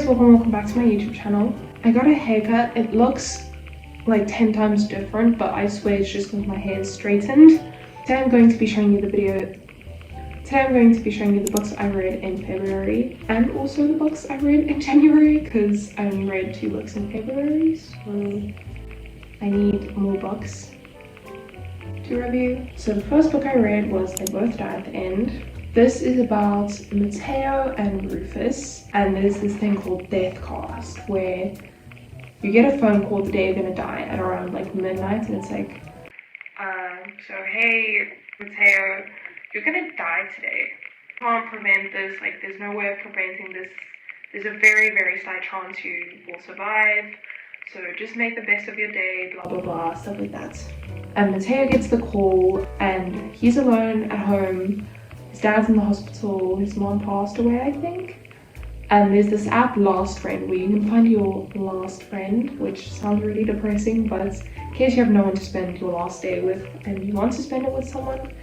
guys, welcome back to my YouTube channel. I got a haircut. It looks like 10 times different, but I swear it's just because my hair is straightened. Today I'm going to be showing you the books I read in February and also the books I read in January, because I only read 2 books in February, so I need more books to review. So the first book I read was They Both Die at the End. This is about Mateo and Rufus, and there's this thing called death cast where you get a phone call the day you're gonna die at around like midnight, and it's like, so hey Mateo, you're gonna die today. Can't prevent this, like there's no way of preventing this. There's a very, very slight chance you will survive, so just make the best of your day, blah blah blah, stuff like that. And Mateo gets the call and he's alone at home. His dad's in the hospital, his mom passed away, I think. And there's this app, Last Friend, where you can find your last friend, which sounds really depressing, but in case you have no one to spend your last day with and you want to spend it with someone.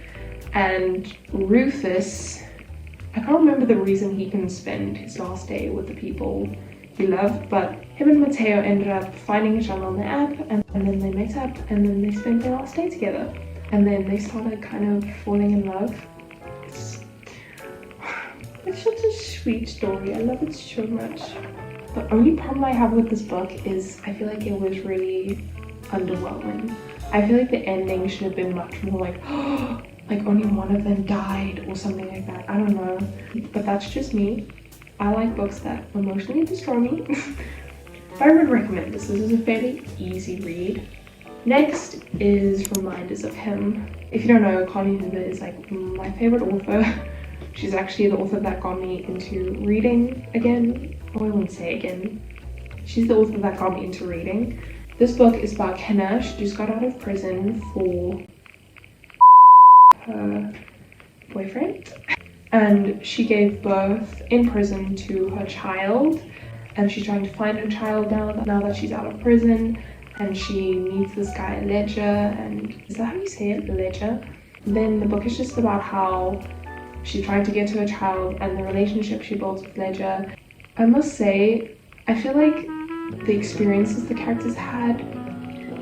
And Rufus, I can't remember the reason he can spend his last day with the people he loved, but him and Mateo ended up finding each other on the app, and then they met up, and then they spent their last day together. And then they started kind of falling in love. It's such a sweet story. I love it so much. The only problem I have with this book is I feel like it was really underwhelming. I feel like the ending should have been much more like, like only one of them died or something like that. I don't know, but that's just me. I like books that emotionally destroy me. But I would recommend this. This is a fairly easy read. Next is Reminders of Him. If you don't know, Connie Huber is like my favorite author. She's actually the author that got me into reading again. Oh, I won't say again. She's the author that got me into reading. This book is about Kenna. She just got out of prison for her boyfriend. And she gave birth in prison to her child. And she's trying to find her child now that she's out of prison. And she meets this guy, Ledger. And is that how you say it? Ledger? Then the book is just about how she's trying to get to her child and the relationship she builds with Ledger. I must say, I feel like the experiences the characters had,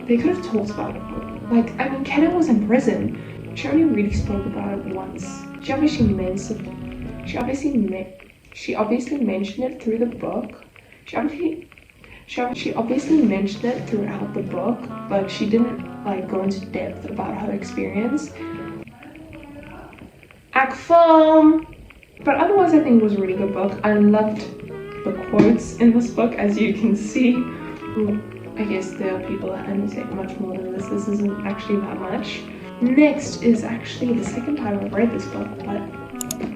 they could have talked about it more. Like, I mean, Kenna was in prison. She only really spoke about it once. She obviously mentioned it through the book. She obviously mentioned it throughout the book, but she didn't like go into depth about her experience. But otherwise I think it was a really good book. I loved the quotes in this book, as you can see. I guess there are people that annotate much more than this. This isn't actually that much. Next is actually the second time I've read this book, but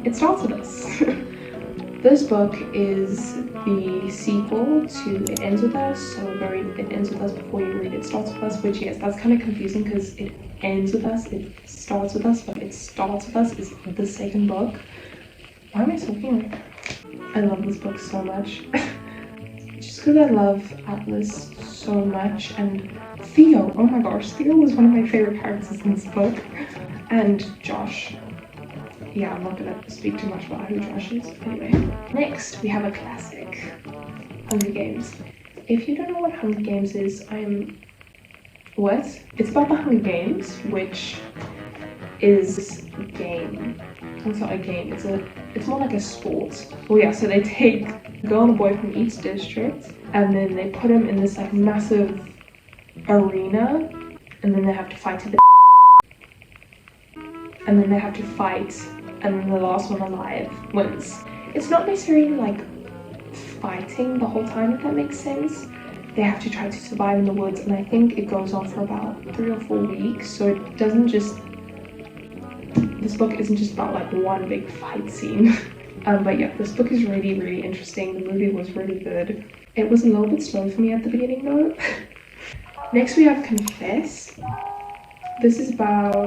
it starts with us. This book is the sequel to It Ends With Us. So It Ends With Us before you read It Starts With Us, which yes, that's kind of confusing because it ends with us, it starts with us, but It Starts With Us is the second book. Why am I talking like that? I love this book so much. Just because I love Atlas so much, and Theo, oh my gosh, Theo was one of my favorite characters in this book. And Josh. Yeah, I'm not gonna speak too much about who Josh is. Anyway, next we have a classic, Hunger Games. If you don't know what Hunger Games is, It's about the Hunger Games, which is a game. It's not a game, it's more like a sport. Well yeah, so they take a girl and a boy from each district and then they put them in this like massive arena, and then they have to fight to the and then they have to fight, and then the last one alive wins. It's not necessarily like fighting the whole time, if that makes sense. They have to try to survive in the woods, and I think it goes on for about 3 or 4 weeks, so it doesn't just, this book isn't just about like one big fight scene. But yeah, this book is really, really interesting. The movie was really good. It was a little bit slow for me at the beginning though. Next we have Confess. This is about,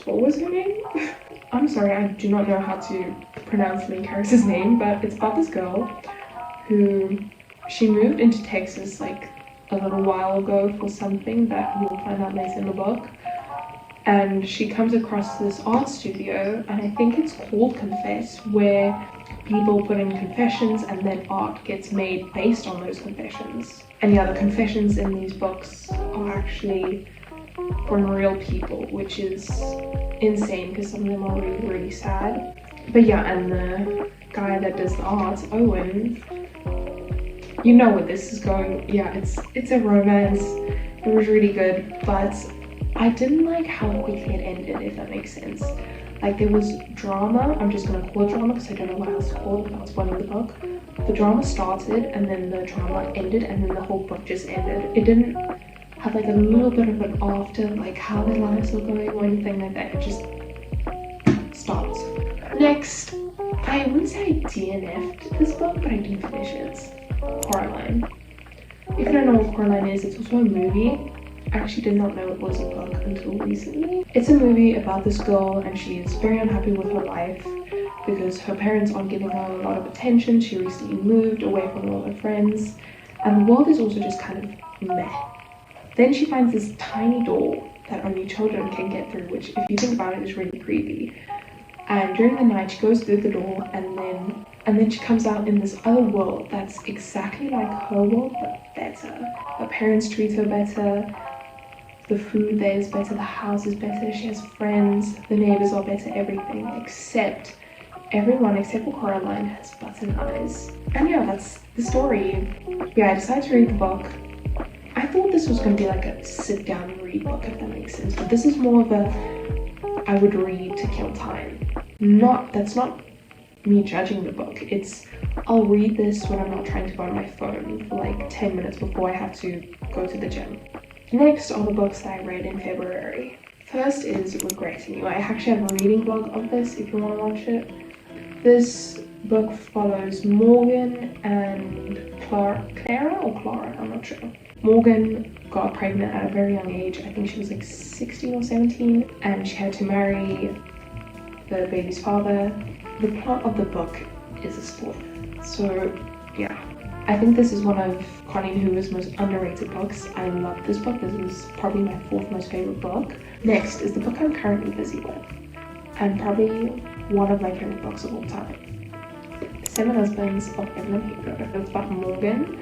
what was her name? I'm sorry, I do not know how to pronounce the main character's name, but it's about this girl who, she moved into Texas like a little while ago for something that we'll find out later in the book. And she comes across this art studio, and I think it's called Confess, where people put in confessions and then art gets made based on those confessions. And yeah, the confessions in these books are actually from real people, which is insane because some of them are really, really sad. But yeah, and the guy that does the art, Owen, you know where this is going. Yeah, it's a romance. It was really good, but I didn't like how quickly it ended, if that makes sense. Like, there was drama. I'm just gonna call it drama because I don't know what else to call it without spoiling the book. The drama started and then the drama ended and then the whole book just ended. It didn't have like a little bit of an after, like how their lives were going or anything like that. It just stopped. Next, I wouldn't say I DNF'd this book, but I didn't finish it. Coraline. If you don't know what Coraline is, it's also a movie. I actually did not know it was a book until recently. It's a movie about this girl and she is very unhappy with her life because her parents aren't giving her a lot of attention. She recently moved away from all her friends and the world is also just kind of meh. Then she finds this tiny door that only children can get through, which if you think about it is really creepy. And during the night she goes through the door and then she comes out in this other world that's exactly like her world but better. Her parents treat her better, the food there is better, the house is better, she has friends, the neighbors are better, everything except everyone except for Coraline has button eyes. And yeah, that's the story. Yeah, I decided to read the book. I thought this was going to be like a sit down and read book, if that makes sense, but this is more of a I would read to kill time. That's not me judging the book. It's I'll read this when I'm not trying to go on my phone for like 10 minutes before I have to go to the gym. Next are the books that I read in February. First is Regretting You. I actually have a reading blog of this if you want to watch it. This book follows Morgan and Clara, I'm not sure. Morgan got pregnant at a very young age. I think she was like 16 or 17 and she had to marry the baby's father. The plot of the book is a spoiler. So yeah, I think this is one of Colleen Hoover's most underrated books. I love this book. This is probably my 4th most favorite book. Next is the book I'm currently busy with and probably one of my favorite books of all time. 7 Husbands of Evelyn Hugo. It's about Morgan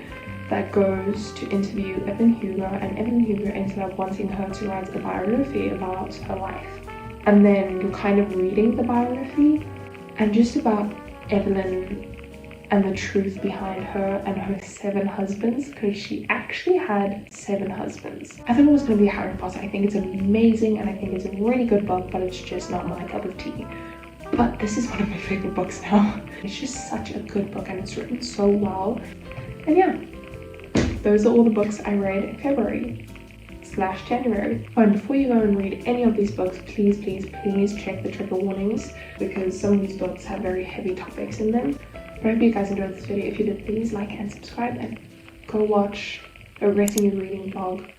that goes to interview Evelyn Hugo and Evelyn Hugo ended up wanting her to write a biography about her life. And then you're kind of reading the biography and just about Evelyn and the truth behind her and her 7 husbands, because she actually had 7 husbands. I thought it was going to be Harry Potter. I think it's amazing and I think it's a really good book, but it's just not my cup of tea. But this is one of my favorite books now. It's just such a good book and it's written so well. And yeah, those are all the books I read in February/January. And before you go and read any of these books, please check the trigger warnings because some of these books have very heavy topics in them. But I hope you guys enjoyed this video. If you did, please like and subscribe and go watch a Regretting You reading vlog